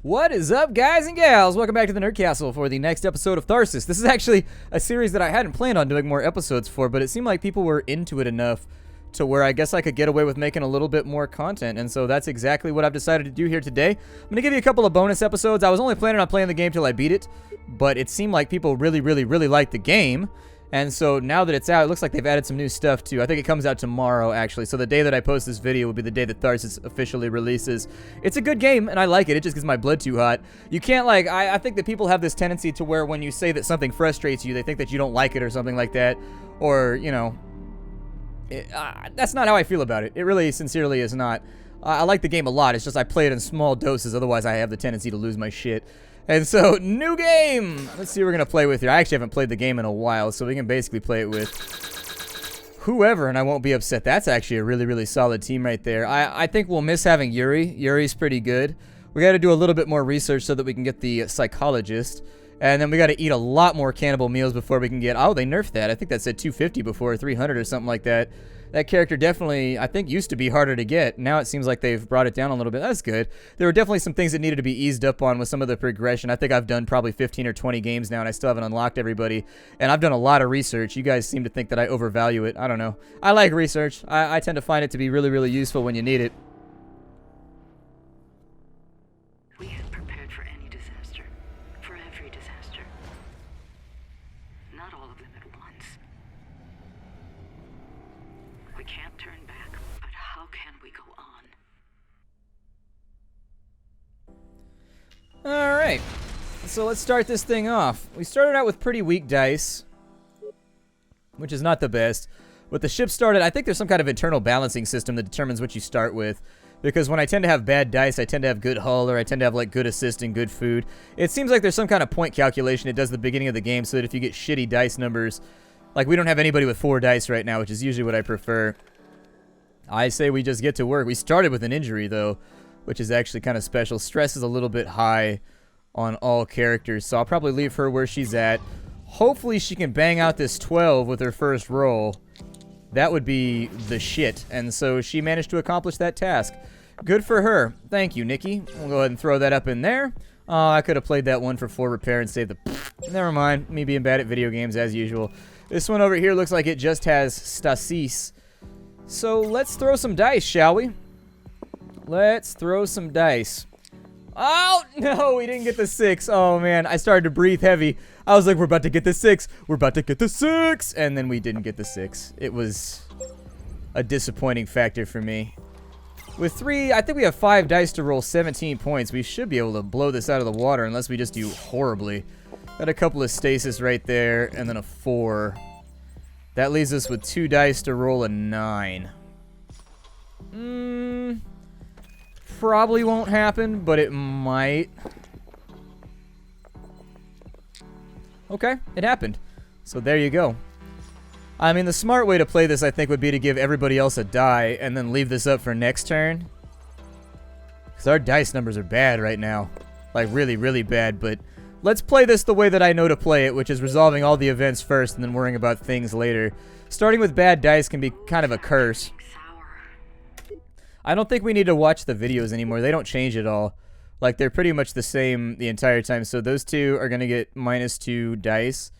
What is up, guys and gals? Welcome back to the Nerd Castle for the next episode of Tharsis. This is actually a series that I hadn't planned on doing more episodes for, but it seemed like people were into it enough to where I guess I could get away with making a little bit more content, and so that's exactly what I've decided to do here today. I'm going to give you a couple of bonus episodes. I was only planning on playing the game till I beat it, but it seemed like people really liked the game. And so now that it's out, it looks like they've added some new stuff too. I think it comes out tomorrow, actually. So the day that I post this video will be the day that Tharsis officially releases. It's a good game, and I like it. It just gets my blood too hot. You can't, like, I think that people have this tendency to where when you say that something frustrates you, they think that you don't like it or something like that. Or, you know, that's not how I feel about it. It really, sincerely is not. I like the game a lot. It's just I play it in small doses. Otherwise, I have the tendency to lose my shit. And so, new game! Let's see what we're going to play with here. I actually haven't played the game in a while, so we can basically play it with whoever, and I won't be upset. That's actually a really solid team right there. I think we'll miss having Yuri. Yuri's pretty good. We got to do a little bit more research so that we can get the psychologist. And then we got to eat a lot more cannibal meals before we can get... Oh, they nerfed that. I think that said 250 before, 300 or something like that. That character definitely, I think, used to be harder to get. Now it seems like they've brought it down a little bit. That's good. There were definitely some things that needed to be eased up on with some of the progression. I think I've done probably 15 or 20 games now, and I still haven't unlocked everybody. And I've done a lot of research. You guys seem to think that I overvalue it. I don't know. I like research. I tend to find it to be really useful when you need it. We have prepared for any disaster. For every disaster. Not all of them at once. We can't turn back, but how can we go on? Alright. So let's start this thing off. We started out with pretty weak dice, which is not the best. With the ship started, I think there's some kind of internal balancing system that determines what you start with. Because when I tend to have bad dice, I tend to have good hull, or I tend to have like good assist and good food. It seems like there's some kind of point calculation it does at the beginning of the game so that if you get shitty dice numbers, like we don't have anybody with 4 dice right now, which is usually what I prefer. I say we just get to work. We started with an injury though, which is actually kind of special. Stress is a little bit high on all characters, so I'll probably leave her where she's at. Hopefully she can bang out this 12 with her first roll. That would be the shit, and so she managed to accomplish that task. Good for her. Thank you, Nikki. We'll go ahead and throw that up in there. I could have played that one for 4 repair and saved the... Never mind. Me being bad at video games as usual. This one over here looks like it just has Tharsis. So let's throw some dice, shall we? Let's throw some dice. Oh, no, we didn't get the 6. Oh, man, I started to breathe heavy. I was like, we're about to get the 6. We're about to get the 6. And then we didn't get the 6. It was a disappointing factor for me. With 3, I think we have 5 dice to roll 17 points. We should be able to blow this out of the water unless we just do horribly. Got a couple of stasis right there, and then a 4. That leaves us with 2 dice to roll a 9. Probably won't happen, but it might. Okay, it happened. So there you go. I mean, the smart way to play this, I think, would be to give everybody else a die and then leave this up for next turn. Because our dice numbers are bad right now. Like, really bad, but let's play this the way that I know to play it, which is resolving all the events first and then worrying about things later. Starting with bad dice can be kind of a curse. I don't think we need to watch the videos anymore. They don't change at all. Like, they're pretty much the same the entire time. So those 2 are going to get -2 dice.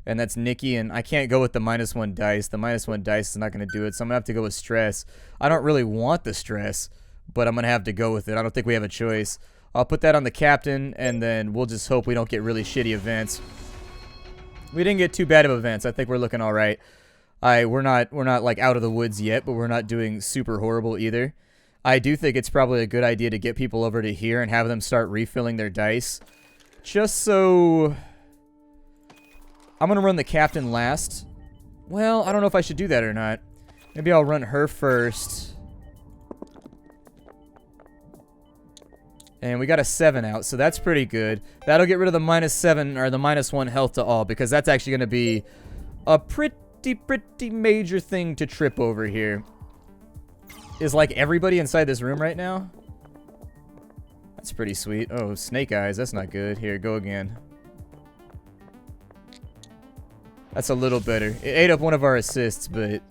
And that's Nikki, and I can't go with the -1 dice. The -1 dice is not going to do it, so I'm going to have to go with stress. I don't really want the stress, but I'm going to have to go with it. I don't think we have a choice. I'll put that on the captain, and then we'll just hope we don't get really shitty events. We didn't get too bad of events. I think we're looking all right. We're not like out of the woods yet, but we're not doing super horrible either. I do think it's probably a good idea to get people over to here and have them start refilling their dice. Just so... I'm going to run the captain last. Well, I don't know if I should do that or not. Maybe I'll run her first. And we got a 7 out, so that's pretty good. That'll get rid of the -7 or the -1 health to all, because that's actually going to be a pretty major thing to trip over here. Is like everybody inside this room right now? That's pretty sweet. Oh, snake eyes. That's not good. Here, go again. That's a little better. It ate up one of our assists, but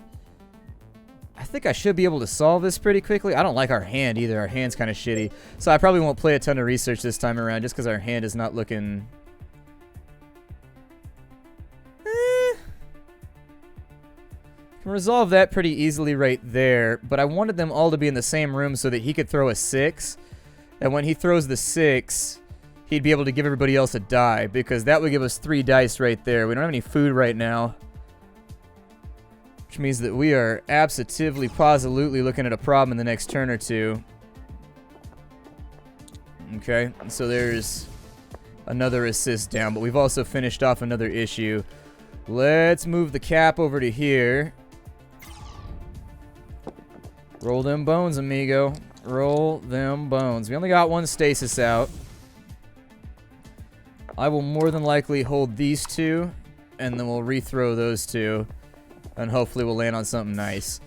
I think I should be able to solve this pretty quickly. I don't like our hand either. Our hand's kind of shitty. So I probably won't play a ton of research this time around just because our hand is not looking... Can resolve that pretty easily right there. But I wanted them all to be in the same room so that he could throw a 6. And when he throws the 6, he'd be able to give everybody else a die. Because that would give us 3 dice right there. We don't have any food right now. Which means that we are absolutely, positively looking at a problem in the next turn or two. Okay, so there's another assist down, but we've also finished off another issue. Let's move the cap over to here. Roll them bones, amigo. Roll them bones. We only got 1 stasis out. I will more than likely hold these 2, and then we'll rethrow those 2. And hopefully we'll land on something nice.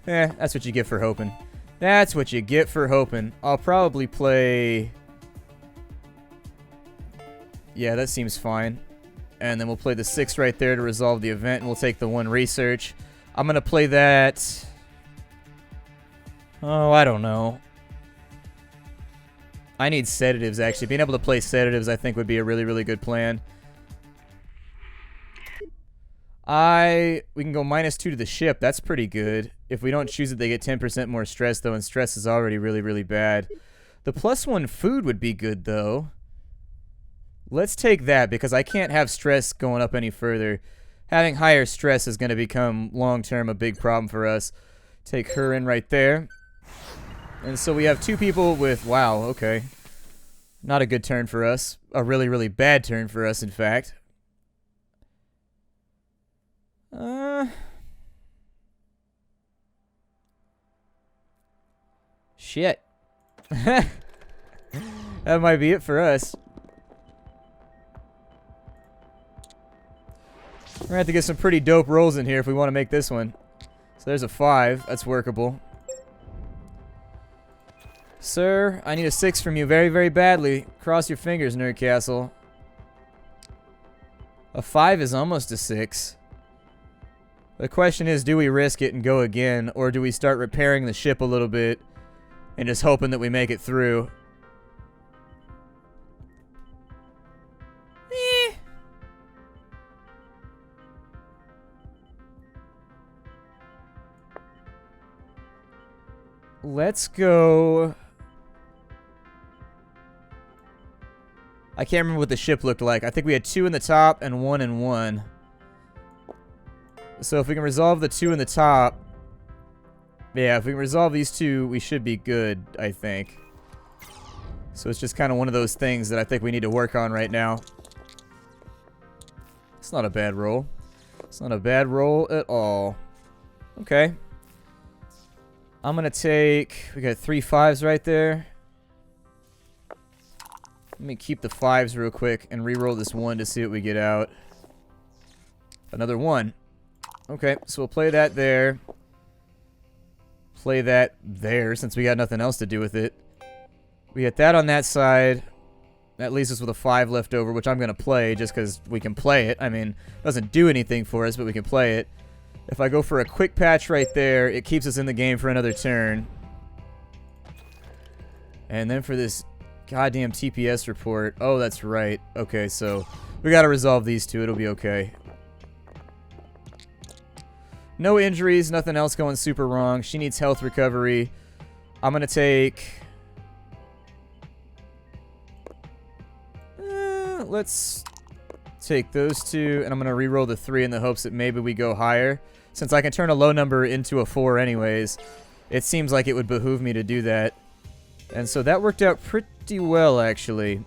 That's what you get for hoping. That's what you get for hoping. I'll probably play... Yeah, that seems fine. And then we'll play the 6 right there to resolve the event, and we'll take the 1 research. I'm going to play that... Oh, I don't know. I need sedatives, actually. Being able to play sedatives, I think, would be a really, really good plan. We can go -2 to the ship. That's pretty good. If we don't choose it, they get 10% more stress, though, and stress is already really, really bad. The +1 food would be good, though. Let's take that, because I can't have stress going up any further. Having higher stress is going to become, long-term, a big problem for us. Take her in right there. And so we have 2 people with... Wow, okay. Not a good turn for us. A really, really bad turn for us, in fact. Shit. That might be it for us. We're gonna have to get some pretty dope rolls in here if we want to make this one. So there's a 5. That's workable. Sir, I need a 6 from you very, very badly. Cross your fingers, Nerdcastle. A 5 is almost a 6. The question is, do we risk it and go again, or do we start repairing the ship a little bit and just hoping that we make it through? Let's go... I can't remember what the ship looked like. I think we had 2 in the top and 1 in 1. So if we can resolve the 2 in the top... Yeah, if we can resolve these 2, we should be good, I think. So it's just kind of one of those things that I think we need to work on right now. It's not a bad roll. It's not a bad roll at all. Okay. I'm going to take... We got 3 5s right there. Let me keep the 5s real quick and re-roll this 1 to see what we get out. Another 1. Okay, so we'll play that there. Play that there, since we got nothing else to do with it. We get that on that side. That leaves us with a 5 left over, which I'm going to play just because we can play it. I mean, it doesn't do anything for us, but we can play it. If I go for a quick patch right there, it keeps us in the game for another turn. And then for this goddamn TPS report. Oh, that's right. Okay, so we got to resolve these 2. It'll be okay. No injuries, nothing else going super wrong. She needs health recovery. I'm going to take... let's take those 2, and I'm going to re-roll the 3 in the hopes that maybe we go higher. Since I can turn a low number into a 4 anyways, it seems like it would behoove me to do that. And so that worked out pretty well, actually.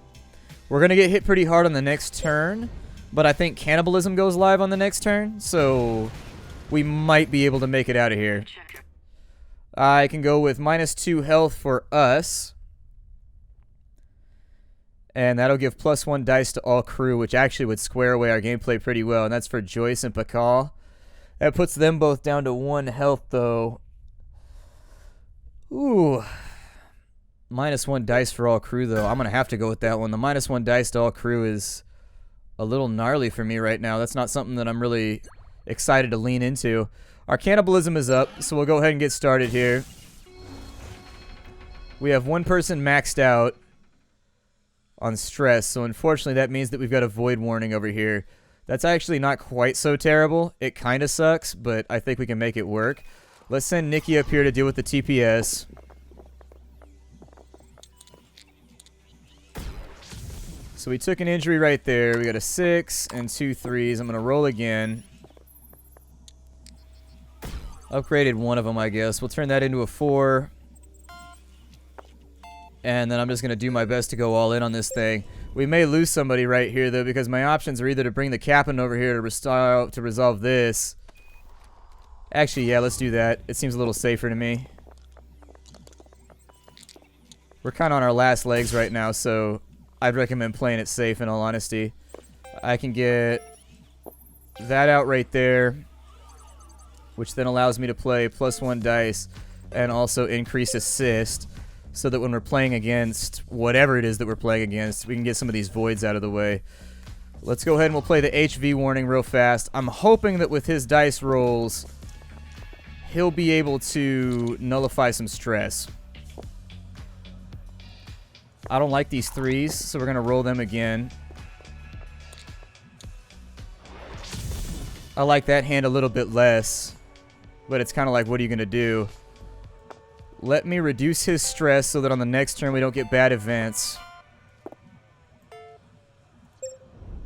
We're going to get hit pretty hard on the next turn, but I think cannibalism goes live on the next turn, so... we might be able to make it out of here. I can go with -2 health for us. And that'll give +1 dice to all crew, which actually would square away our gameplay pretty well. And that's for Joyce and Pakal. That puts them both down to 1 health, though. Ooh. -1 dice for all crew, though. I'm going to have to go with that one. The -1 dice to all crew is a little gnarly for me right now. That's not something that I'm really... excited to lean into. Our cannibalism is up, so we'll go ahead and get started here. We have one person maxed out on stress, so unfortunately that means that we've got a void warning over here. That's actually not quite so terrible. It kind of sucks, but I think we can make it work. Let's send Nikki up here to deal with the TPS. So we took an injury right there. We got a 6 and 2 3s. I'm going to roll again. Upgraded one of them, I guess. We'll turn that into a 4. And then I'm just going to do my best to go all in on this thing. We may lose somebody right here, though, because my options are either to bring the captain over here to resolve this. Actually, yeah, let's do that. It seems a little safer to me. We're kind of on our last legs right now, so I'd recommend playing it safe, in all honesty. I can get that out right there, which then allows me to play +1 dice and also increase assist, so that when we're playing against whatever it is that we're playing against, we can get some of these voids out of the way. Let's go ahead and we'll play the HV warning real fast. I'm hoping that with his dice rolls, he'll be able to nullify some stress. I don't like these 3s, so we're going to roll them again. I like that hand a little bit less, but it's kind of like, what are you going to do? Let me reduce his stress so that on the next turn we don't get bad events.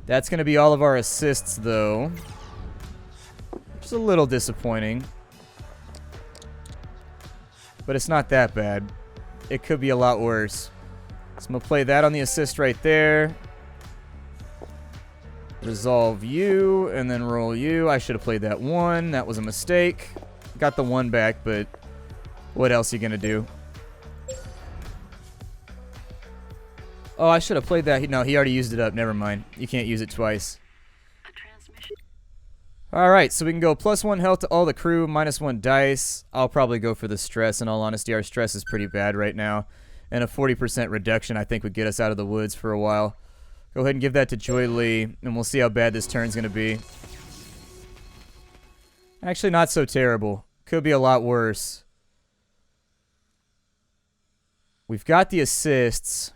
That's going to be all of our assists, though. Which is a little disappointing. But it's not that bad. It could be a lot worse. So I'm going to play that on the assist right there. Resolve you, and then roll you. I should have played that 1. That was a mistake. Got the 1 back, but what else are you going to do? Oh, I should have played that. No, he already used it up. Never mind. You can't use it twice. Alright, so we can go +1 health to all the crew, -1 dice. I'll probably go for the stress. In all honesty, our stress is pretty bad right now. And a 40% reduction, I think, would get us out of the woods for a while. Go ahead and give that to Joy Lee, and we'll see how bad this turn's going to be. Actually, not so terrible. Could be a lot worse. We've got the assists.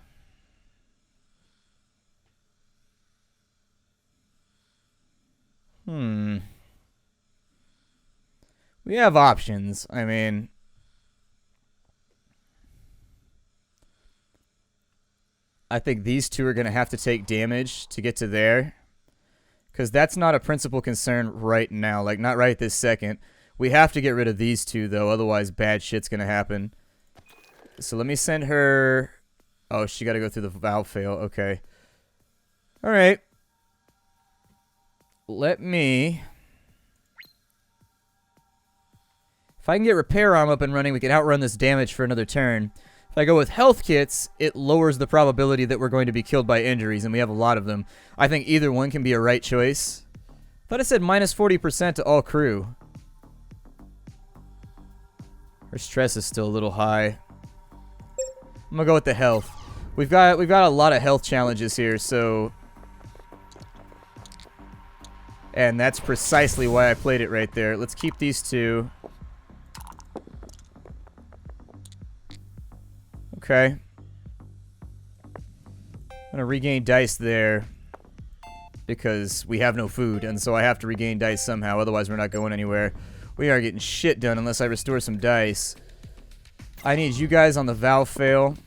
We have options. I mean, I think these two are going to have to take damage to get to there. Because that's not a principal concern right now. Like, not right this second. We have to get rid of these two, though. Otherwise, bad shit's going to happen. So let me send her... Oh, she got to go through the valve fail. Okay. Alright. Let me... If I can get repair arm up and running, we can outrun this damage for another turn. If I go with health kits, it lowers the probability that we're going to be killed by injuries, and we have a lot of them. I think either one can be a right choice. I thought it said -40% to all crew. Her stress is still a little high. I'm gonna go with the health. We've got a lot of health challenges here, so... And that's precisely why I played it right there. Let's keep these two. Okay. I'm gonna regain dice there because we have no food, and so I have to regain dice somehow, otherwise we're not going anywhere. We are getting shit done unless I restore some dice. I need you guys on the valve fail.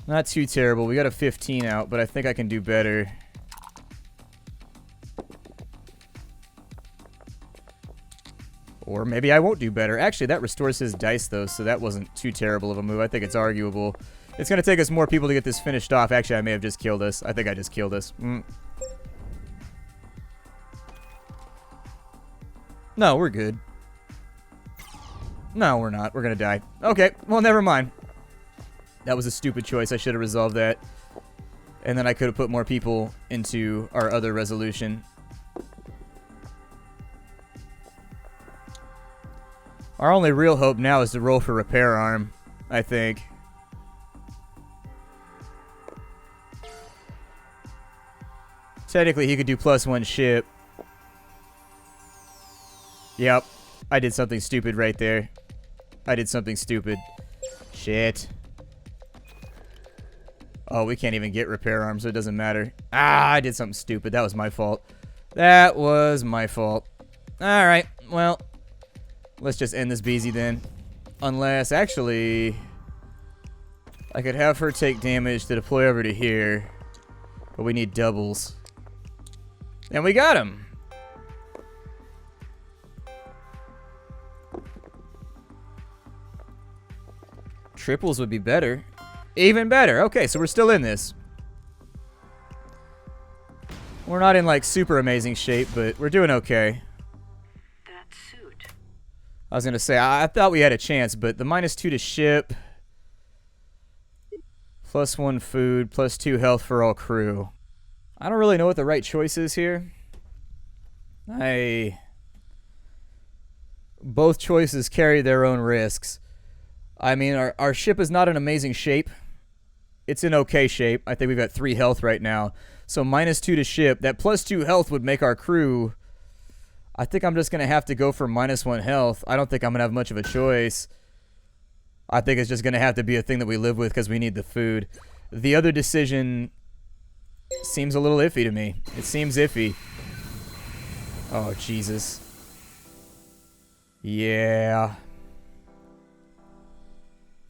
Not too terrible. We got a 15 out, but I think I can do better. Or maybe I won't do better. Actually, that restores his dice, though, so that wasn't too terrible of a move. I think it's arguable. It's going to take us more people to get this finished off. Actually, I may have just killed us. I think I just killed us. No, we're good. No, we're not. We're going to die. Okay, well, never mind. That was a stupid choice. I should have resolved that. And then I could have put more people into our other resolution. Our only real hope now is to roll for repair arm, I think. Technically, he could do +1 ship. Yep. I did something stupid right there. I did something stupid. Shit. Oh, we can't even get repair arms, so it doesn't matter. Ah, I did something stupid. That was my fault. That was my fault. Alright, well. Let's just end this BZ then. Unless, actually, I could have her take damage to deploy over to here. But we need doubles. And we got him! Triples would be better. Even better. Okay, so we're still in this. We're not in, like, super amazing shape, but we're doing okay. That suit. I was going to say, I thought we had a chance, but the -2 to ship, +1 food, +2 health for all crew. I don't really know what the right choice is here. Both choices carry their own risks. I mean, our ship is not in amazing shape. It's in okay shape. I think we've got 3 health right now. So -2 to ship. That +2 health would make our crew... I think I'm just going to have to go for -1 health. I don't think I'm going to have much of a choice. I think it's just going to have to be a thing that we live with because we need the food. The other decision seems a little iffy to me. It seems iffy. Oh, Jesus. Yeah.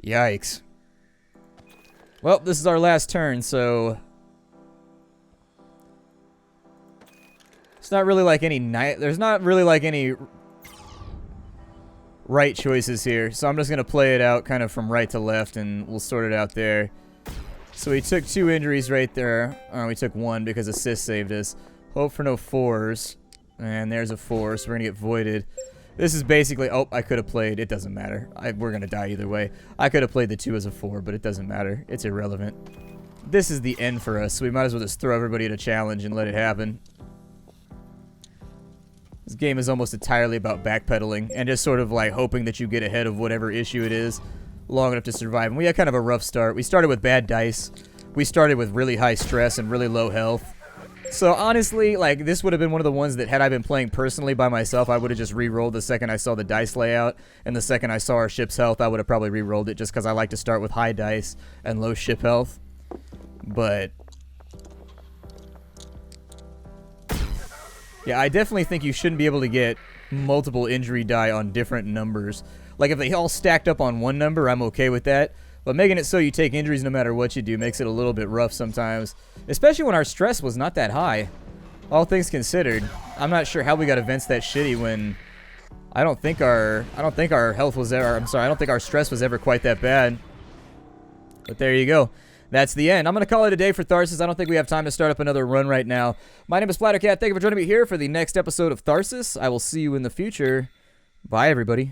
Yikes. Well, this is our last turn, so... It's not really like any there's not really like any right choices here. So I'm just going to play it out kind of from right to left and we'll sort it out there. So we took 2 injuries right there. We took 1 because assist saved us. Hope for no 4s. And there's a 4, so we're going to get voided. This is basically... Oh, I could have played... It doesn't matter. We're going to die either way. I could have played the 2 as a 4, but it doesn't matter. It's irrelevant. This is the end for us, so we might as well just throw everybody at a challenge and let it happen. This game is almost entirely about backpedaling and just sort of like hoping that you get ahead of whatever issue it is long enough to survive. And we had kind of a rough start. We started with bad dice. We started with really high stress and really low health. So honestly, like, this would have been one of the ones that had I been playing personally by myself, I would have just re-rolled the second I saw the dice layout. And the second I saw our ship's health, I would have probably re-rolled it just because I like to start with high dice and low ship health. But... yeah, I definitely think you shouldn't be able to get multiple injury die on different numbers. Like, if they all stacked up on one number, I'm okay with that. But making it so you take injuries no matter what you do makes it a little bit rough sometimes. Especially when our stress was not that high. All things considered. I'm not sure how we got events that shitty when... I don't think our health was ever... I'm sorry, I don't think our stress was ever quite that bad. But there you go. That's the end. I'm going to call it a day for Tharsis. I don't think we have time to start up another run right now. My name is Splattercat. Thank you for joining me here for the next episode of Tharsis. I will see you in the future. Bye, everybody.